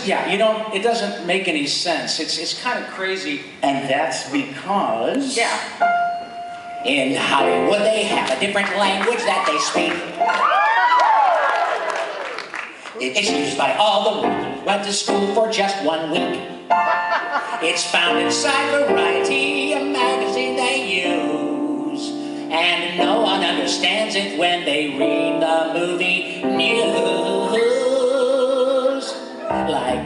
Yeah, you don't, it doesn't make any sense. It's kind of crazy. And that's because... Yeah. In Hollywood they have a different language that they speak. It's used by all the ones who went to school for just 1 week. It's found inside Variety, a magazine they use. And no one understands it when they read the movie news. Like,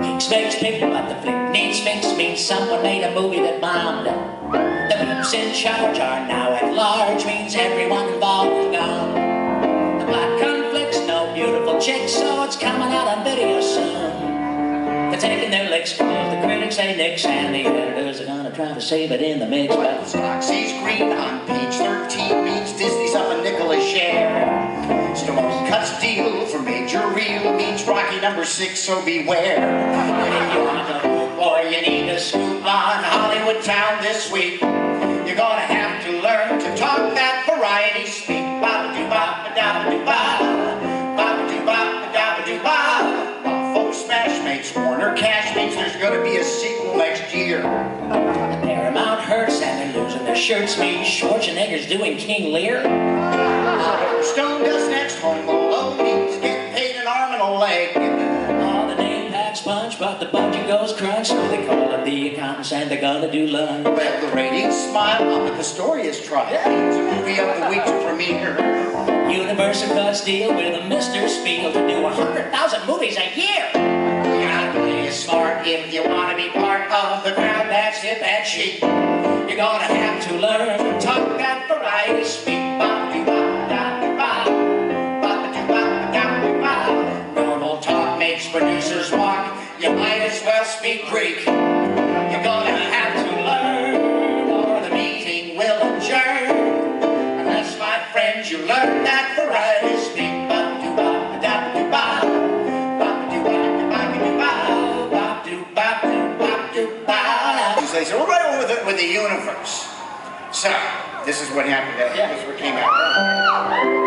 Hicks makes pick, but the flick needs fix means someone made a movie that bombed. The peeps in charge are now at large means everyone involved is gone. The plot conflicts, no beautiful chicks, so it's coming out on video soon. They're taking their licks, cause the critics say nix, and the editors are gonna try to save it in the mix. But the stock sees green on page 13 means Disney's up a nickel a share. Stallone cuts deal for major reel means Rocky #6, so beware. If you want to move or you need to scoop on Hollywood town this week, you're gonna have to learn to talk that Variety speak. Ba-ba-doo-ba-ba-da-ba-doo-ba, ba-ba-doo-ba-ba-da-ba-doo-ba. Folks smash makes Warner cash means there's gonna be a sequel next year. The Paramount hurts and they're losing their shirts means Schwarzenegger's doing King Lear. Stone does next, Home Alone means getting paid an arm and a leg. All the name packs punch, but the budget goes crunch, so they call up the accountants and they're gonna do lunch. Well, the ratings smile up, but the story is tried. It's a movie of the week to premiere. Universal cuts deal with a Mr. Spiel to do 100,000 movies a year. You gotta play smart if you wanna be part of the crowd that's hip and chic. You're gonna have to learn to talk that Variety speak. Normal talk makes producers walk. You might as well speak Greek. You're gonna have to learn, or the meeting will adjourn. Unless, my friends, you learn that Variety speak. They said, we're right over with the universe. So, this is what happened. This is what came out.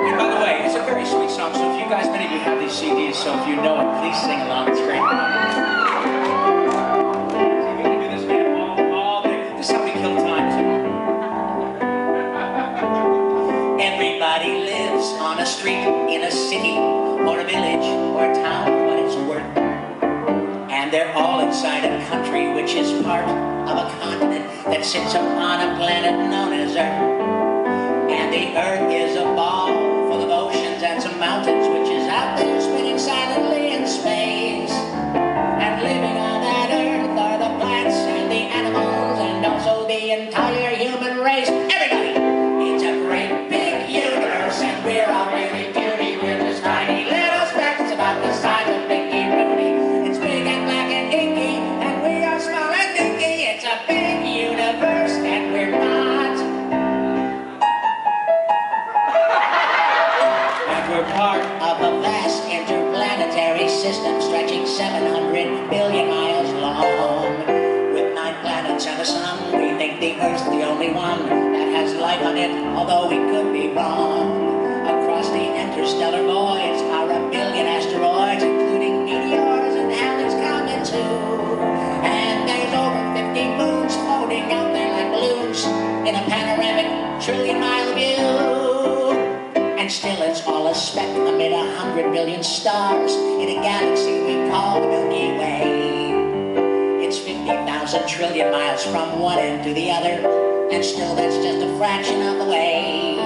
And by the way, it's a very sweet song, so if you guys, many of you have these CDs, so if you know it, please sing along. It's great. We're going to do this, man, all day. This is how we kill time, too. Everybody lives on a street, in a city, or a village, or a town, what it's worth. And they're all inside a country which is part of a continent that sits upon a planet known as Earth. And the Earth is a ball full of oceans and some mountains which is out there spinning silently in space. And living on that Earth are the plants and the animals and also the entire human race. Everybody! It's a great big universe and we're all really puny. We're just tiny little specks about the size of Mickey Rooney. It's big and black and inky and we are small and dinky. It's a big universe and we're not. And we're part of a vast interplanetary system stretching 700 billion miles long. With 9 planets and a sun, we think the Earth's the only one that has life on it, although we could be wrong. Across the interstellar voids are a billion asteroids, including meteors and Halley's Comet too. And there's over 50 moons floating out there like balloons in a panoramic trillion-mile view. And still it's all a speck amid 100 billion stars in a galaxy we call the Milky Way. It's 50,000 trillion miles from one end to the other, and still that's just a fraction of the way.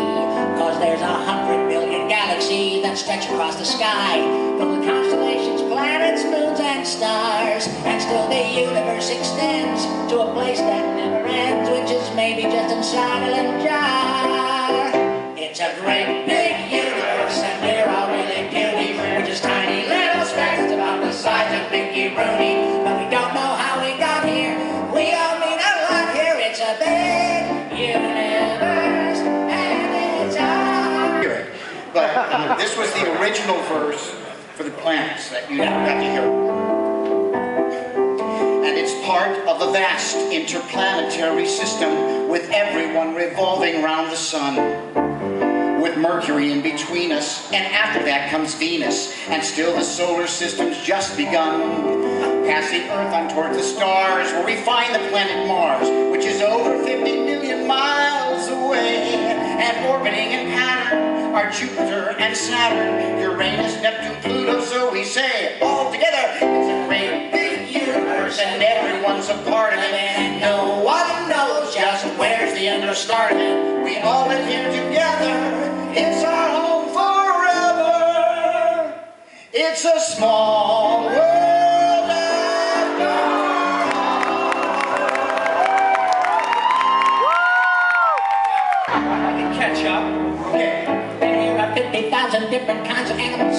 Cause there's 100 billion galaxies that stretch across the sky, from the constellations, planets, moons, and stars. And still the universe extends to a place that never ends, which is maybe just inside a little jar. It's a great big universe and we're all really puny. We're just tiny little specks about the size of Mickey Rooney. But we don't know how we got here. We all mean a lot here. It's a big universe and it's our... But this was the original verse for the planets that you never got to hear. And it's part of a vast interplanetary system with everyone revolving around the sun. With Mercury in between us, and after that comes Venus, and still the solar system's just begun. past the Earth on towards the stars, where we find the planet Mars, which is over 50 million miles away. And orbiting in pattern are Jupiter and Saturn, Uranus, Neptune, Pluto, so we say, all together, it's a great big universe, and everyone's a part of it, and no one knows just where's the end or start of it. We all live here together, it's our home forever. It's a small world after I can catch up. Okay. There are 50,000 different kinds of animals,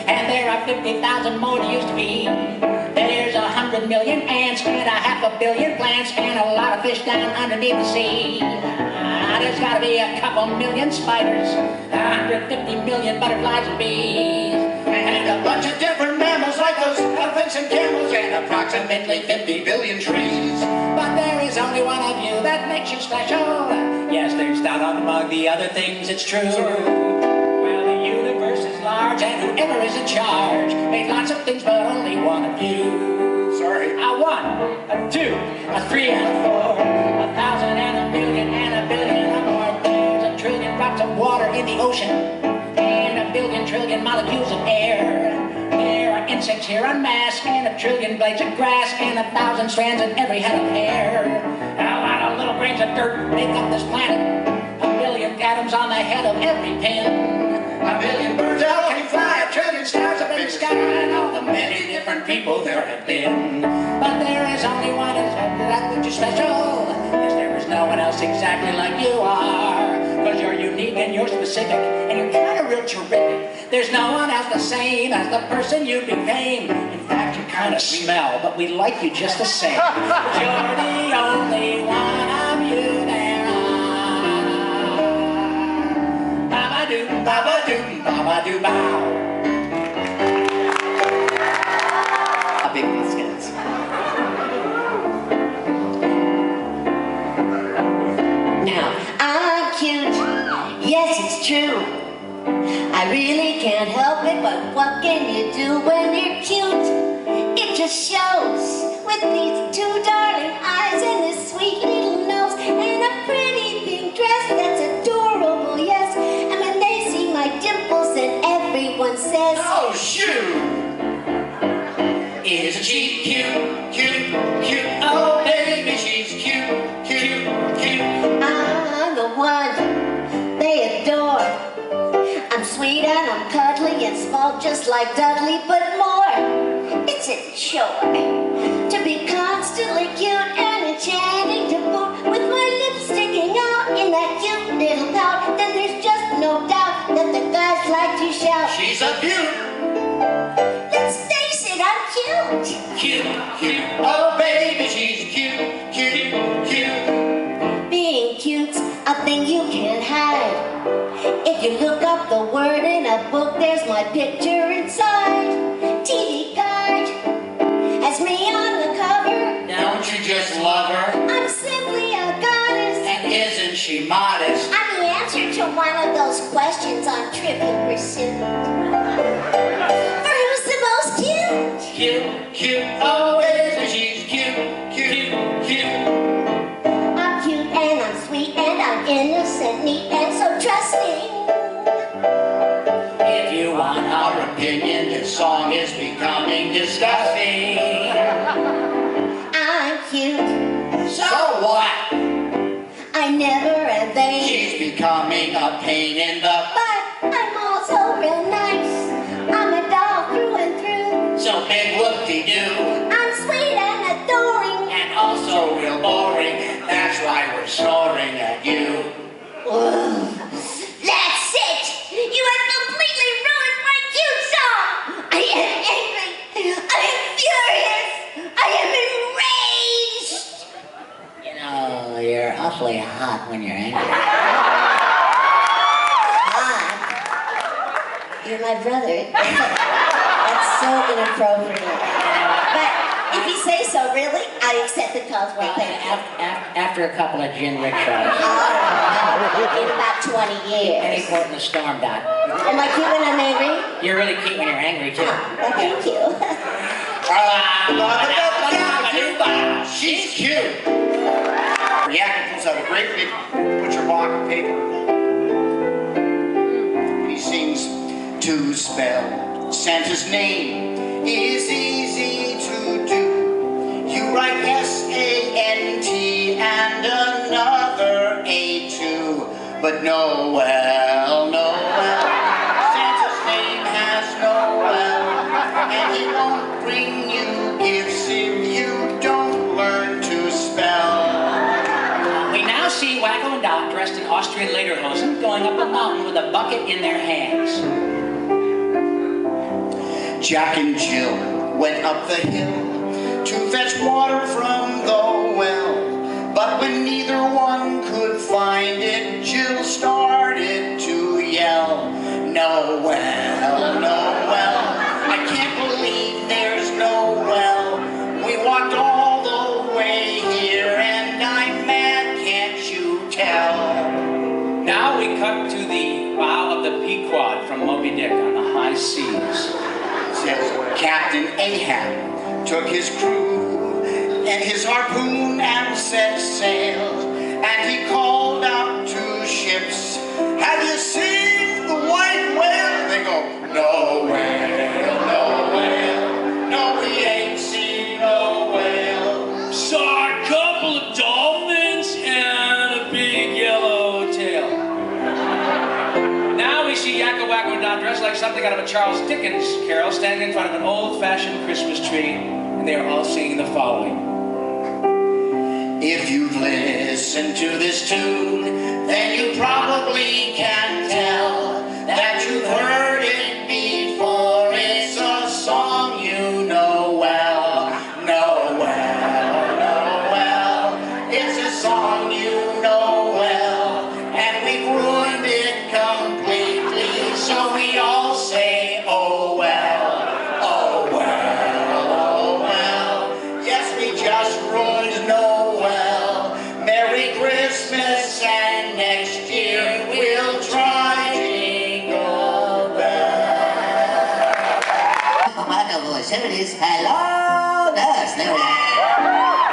and there are 50,000 more there used to be. There's 100 million ants, and 500 million plants, and a lot of fish down underneath the sea. There's gotta be a couple million spiders, 150 million butterflies and bees, And a bunch of different mammals like those elephants and camels, and approximately 50 billion trees. but there is only one of you that makes you special. Yes, there's down on the mug, the other things, it's true. Well, the universe is large, and whoever is in charge made lots of things, but only one of you. Sorry. A 1, a 2, a 3, and a 4, 1,000 and a million and a billion or more. There's a trillion drops of water in the ocean, and a billion trillion molecules of air. There are insects here en masse, and a trillion blades of grass, and 1,000 strands in every head of hair. A lot of little grains of dirt make up this planet, a billion atoms on the head of every pin. A billion birds out can fly, a trillion stars Stars up in the sky, and all the many different people there have been. But there is only one that makes you special. Yes, there is no one else exactly like you are. Because you're unique and you're specific, and you're kind of real terrific. There's no one else the same as the person you became. In fact, you kind of smell, but we like you just the same. But you're the only one of you there are. Ba-ba-doo, ba-ba-doo, ba-ba-doo, bow. How big this gets. Now, I'm cute. Yes, it's true. I really can't help it, but what can you do when you're cute? It just shows with these two darling eyes and this sweet little nose and a pretty pink dress that's adorable, yes. And when they see my dimples, then everyone says, Oh, shoot! Isn't she cute, cute, cute? Oh, baby, she's cute, cute, cute. I'm the one they adore. I'm sweet and I'm cuddly and small just like Dudley, but more. It's a chore to be constantly cute and enchanting to boot. With my lips sticking out in that cute little pout, then there's just no doubt that the guys like to shout, She's a beaut, let's face it, I'm cute. cute, cute. Oh, baby, she's cute, cute, cute. Being cute's a thing you can't hide. If you look up the word in a book, there's my picture inside. TV guide has me on the cover. Don't you just love her? I'm simply a goddess. And isn't she modest? I'm the answer to one of those questions on Trivial Pursuit. For who's the most cute? Cute, cute. Oh, baby, she's cute, cute, cute. I'm cute and I'm sweet and I'm innocent, neat and so trusting. If you want Our opinion, this song is becoming disgusting. I'm cute. So what? I never am vain. She's becoming a pain in the But I'm also real nice. I'm a doll through and through. so big whoop-de-doo. I'm sweet and adoring. And also real boring. That's why we're snoring at you. Ugh. That's it! You have completely ruined my cute song! I am angry! I am furious! I am enraged! You know, you're awfully hot when you're angry. Ah, you're my brother. That's so inappropriate. But if you say so, really, I accept the cause. Well, thank you. After a couple of gin rickshaws. In about 20 years. Any port in the storm, Dot. Am I cute when I'm angry? You're really cute when you're angry, too. Well, thank you. She's cute. Yakko pulls out a great big butcher block of paper. He sings, to spell Santa's name is easy to do. You write S-A-N-T and another A too. But Noel, Noel, Santa's name has Noel, and he won't bring you gifts if you don't learn to spell. We now see Wacko and Dot dressed in Austrian lederhosen going up a mountain with a bucket in their hands. Jack and Jill went up the hill to fetch water from the well. But when neither one could find it, Jill started to yell, Noel, Noel, I can't believe there's no well. We walked all the way here and I'm mad, can't you tell? Now we cut to the bow of the Pequod from Moby Dick on the high seas. Says Captain Ahab took his crew and his harpoon and set sail, and he called out to ships, have you seen the white whale? They go, no whale, no whale, no we ain't seen no whale. Saw a couple of dolphins and a big yellow tail. Now we see Yakko, Wacko, and Dot dressed like something out of a Charles Dickens carol, standing in front of an old-fashioned Christmas tree, and they are all singing the following. If you've listened to this tune, then you probably can tell that you've heard it before. It's a song you know well, know well, know well. It's a song you know well, and we've ruined it completely, so we all say, oh well, oh well, oh well. Yes, we just ruined Noel. Merry Christmas, and next year we'll try Jingle Bell. Oh, my voice, here it is. Hello, nurse, there we are.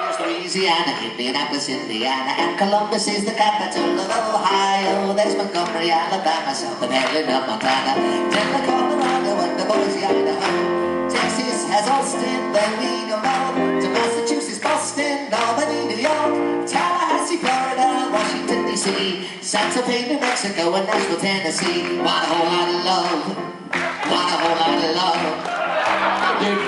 Here's Louisiana, Indianapolis, Indiana, and Columbus is the capital of Ohio. There's Montgomery, Alabama, South and Helena, Montana, Denver, Colorado, and Boise, Idaho. Texas has Austin, then we go north to Massachusetts, Boston, Albany, New York, Tallahassee, Florida, Washington, D.C., Santa Fe, New Mexico, and Nashville, Tennessee. Want a whole lot of love. Want a whole lot of love. Dude,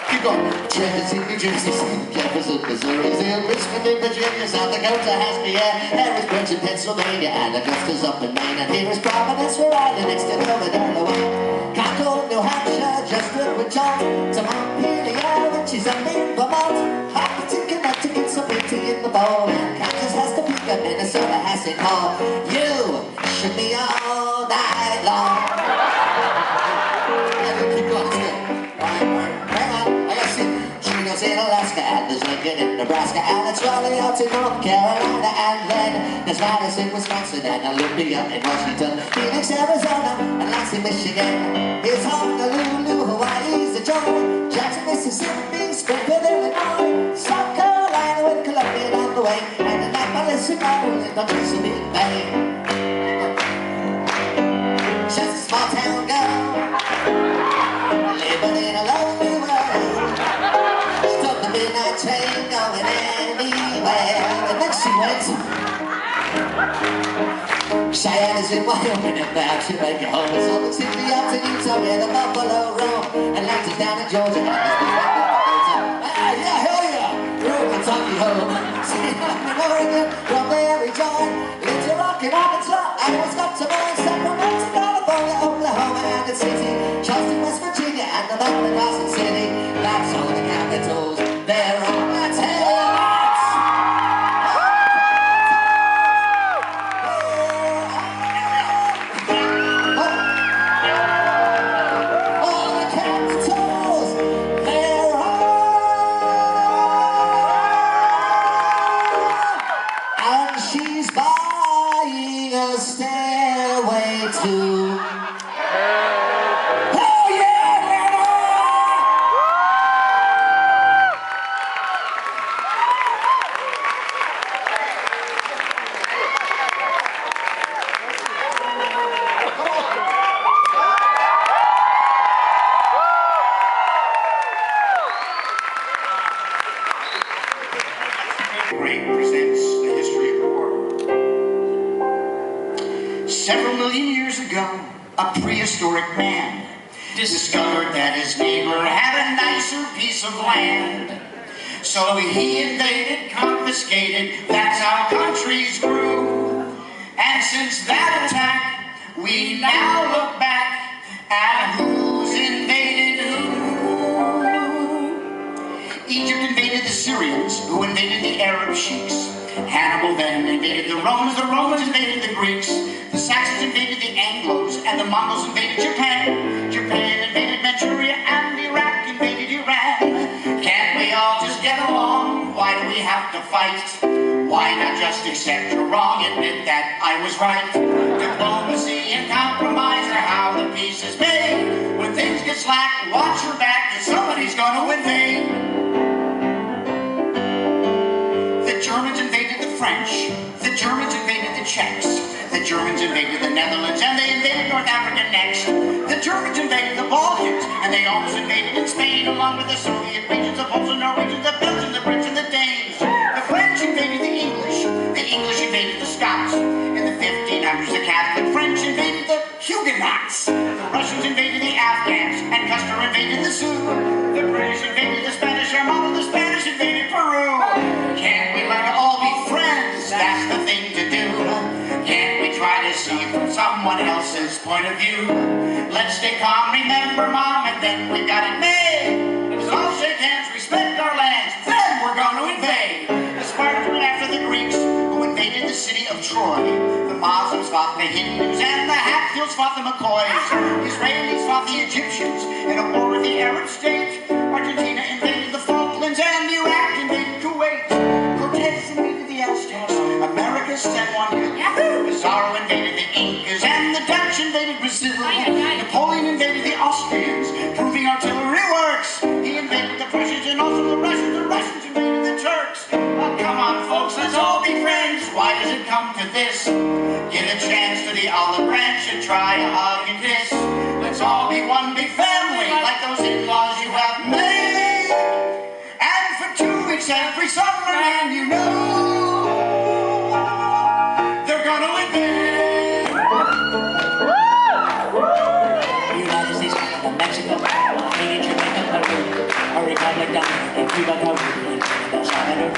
keep going. Jefferson, New Jersey, Jefferson, Missouri, Richmond, in Virginia, South Dakota has Pierre, Harrisburg in Pennsylvania, and Augusta's up in Maine, and here is Providence, Rhode Island, next to Northern Delaware. Concord, New Hampshire, just look with John, to Montpelier, which is up in Vermont, Hopkins, Connecticut, so pretty in the bowl, and Kansas has Topeka, Minnesota has St. Paul. You should be all night long. Keep going, hang on, I got see. Chino's in Alaska, and there's Lincoln in Nebraska, and it's Raleigh out in North Carolina, and then there's Madison, Wisconsin, and Olympia in Washington, Phoenix, Arizona, and Lansing, Michigan. Here's Honolulu, Hawaii's the joy, Jackson, Mississippi, Springfield, Illinois, South Carolina with Columbia on the way, and Annapolis, Maryland, on Chesapeake Bay. She's a small town girl, living in a lonely world. Stop the midnight train going anywhere. And then she went. Cheyenne is in Wyoming, and now she make it home. It's all the city up to Utah where the buffalo roam. Atlanta's down in Georgia, and there's been yeah, hell yeah! We're Kentucky home. Sitting up in Oregon, from there we join. Little Rock in Arkansas, Iowa's got to mine. Sacramento, California, Oklahoma, and the city. Charleston, West Virginia, and the Northern Carson City. That's all the capitals. They're all my taillights. All the capitals. They're all. And she's buying a stairway to. Oh yeah! prehistoric man discovered that his neighbor had a nicer piece of land. So he invaded, confiscated, that's how countries grew. And since that attack, we now look back at who's invaded who. Egypt invaded the Syrians, who invaded the Arab sheiks. Hannibal then invaded the Romans invaded the Greeks. The Saxons invaded the Anglos, and the Mongols invaded Japan. Japan invaded Manchuria, and Iraq invaded Iran. Can't we all just get along? Why do we have to fight? Why not just accept you're wrong, admit that I was right? Diplomacy and compromise are how the peace is made. When things get slack, watch your back, that somebody's gonna invade. The Germans invaded the French. The Germans invaded the Czechs. The Germans invaded the Netherlands, and they invaded North Africa next. The Germans invaded the Balkans, and they almost invaded in Spain, along with the Soviet regions, the Poles, the Norwegians, the Belgians, the Brits, and the Danes. The French invaded the English. The English invaded the Scots. In the 1500s, the Catholic French invaded the Huguenots. The Russians invaded the Afghans, and Custer invaded the Sioux. The British invaded the Spanish Armada, the Spanish invaded Peru. Can't we learn to all be friends? That's the thing to do. Can't we try to see it from someone else's point of view? Let's stay calm, remember Mom, and then we got it made. Let's all shake hands, respect our lands, then we're going to invade. The Spartans went after the Greeks, who invaded the city of Troy. The Muslims fought the Hindus, and the Hatfields fought the McCoys. The Israelis fought the Egyptians in a war with the Arab state. Argentina invaded the Falklands, and Iraq invaded Kuwait. Cortez invaded the Aztecs. America sent one. Pizarro invaded the Incas, and the Dutch invaded Brazil. Napoleon invaded the Austrians, proving artillery works. He invaded the Prussians, and also the Russians. The Russians invaded the Turks. Oh, come on, folks, let's all be friends. Why does it come to this? Give a chance to the olive branch and try a hug and kiss. Let's all be one big family, like those in-laws you have made. And for 2 weeks every summer, man, you know they're gonna invade. United States, Canada, Mexico, Haiti, Jamaica, Peru, a Republic Dominican, Cuba, Caribbean, El Salvador,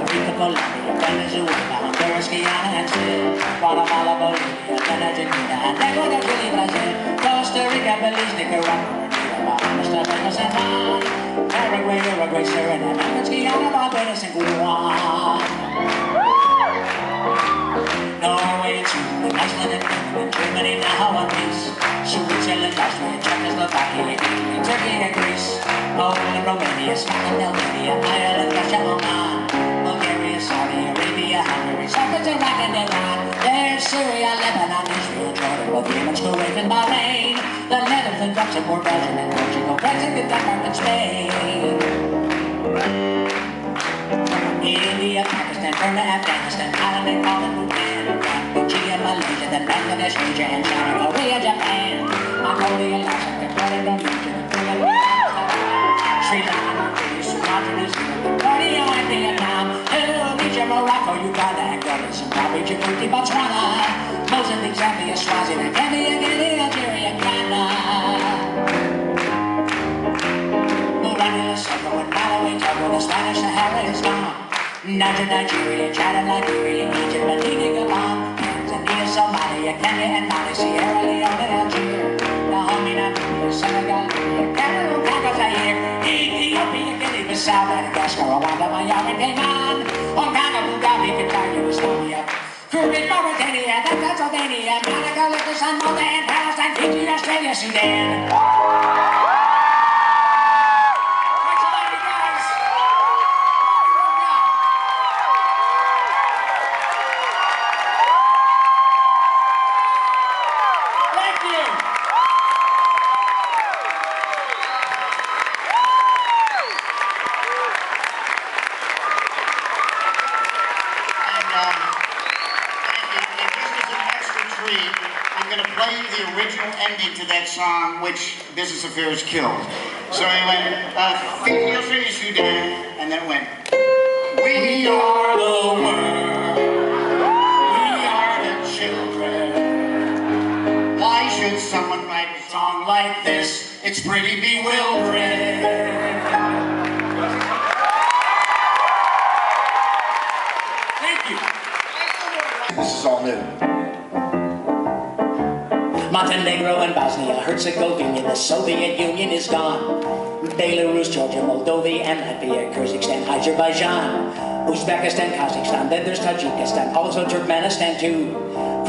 Rica, Colombia, Venezuela, Honduras, Guyana, and Chile, Guatemala, Bolivia, Argentina, and Ecuador, Chile, Brazil, Costa Rica, Belize, Nicaragua, Bahamas, Jamaica, San Juan, Paraguay, Uruguay, Suriname, Guyana, Barbados, and Guam. Norway and Sweden, Iceland and Finland, Germany now one piece. Switzerland, Austria, Czechoslovakia, Italy, Turkey and Greece. Poland, Romania, Scotland, Albania, Ireland, Russia, Oman, Bulgaria, Saudi Arabia, Hungary, Cyprus, Iraq, and Iran. There's Syria, Lebanon, Israel, Jordan, both Yemen, Kuwait, and Bahrain. The Netherlands, Luxembourg, Belgium, and Portugal, Brexit, Denmark, and Spain. India, Pakistan, Burma, Afghanistan, Thailand, Nepal, and Bhutan, Cambodia, Malaysia, then Bangladesh, Asia, and China, Korea, Japan, Mongolia, Laos, Cambodia, Indonesia, Sri Lanka, Greece, Sumatra, New Zealand, Cambodia, and Vietnam, Indonesia, Morocco, Uganda, Angola, Zimbabwe, Djibouti, Botswana, Mozambique, Zambia, Swaziland, Gambia, Guinea, Algeria, Ghana, Burundi, Lesotho, and Malawi, Togo, the Spanish Sahara is gone. Nigeria, Chad, Nigeria, Egypt, Benin, Gabon, Tanzania, Somalia, Kenya, and Mali, Sierra Leone, and Algeria, Dahomey, Namibia, Senegal, Cameroon, Congo, Zaire, Ethiopia, Guinea-Bissau, Madagascar, Rwanda, Myanmar, Cayman, Ghana, Bulgaria, Qatar, Yugoslavia, Kuwait, Mauritania, that's Albania, Monaco, Liechtenstein, Malta, and Palestine, Fiji, Australia, Sudan. The original ending to that song, which Business Affairs killed. So he went, Fiji, Australia, Sudan, and then it went, we are the world, we are the children. Why should someone like this, it's pretty bewildering. Thank you. This is all new. Montenegro and Bosnia, Herzegovina, the Soviet Union is gone. Belarus, Georgia, Moldova, and Latvia, Kyrgyzstan, Azerbaijan, Uzbekistan, Kazakhstan, then there's Tajikistan, also Turkmenistan too.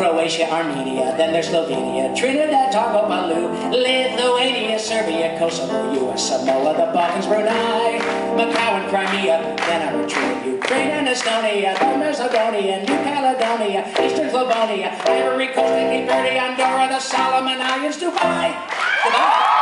Croatia, Armenia, then there's Slovenia, Trinidad, Togo, Palau, Lithuania, Serbia, Kosovo, US, Samoa, the Balkans, Brunei, Macau and Crimea, then Eritrea, Ukraine and Estonia, then Macedonia, New Caledonia, Eastern Slavonia, Ivory Coast, Cape Verde, Andorra, the Solomon Islands, Dubai.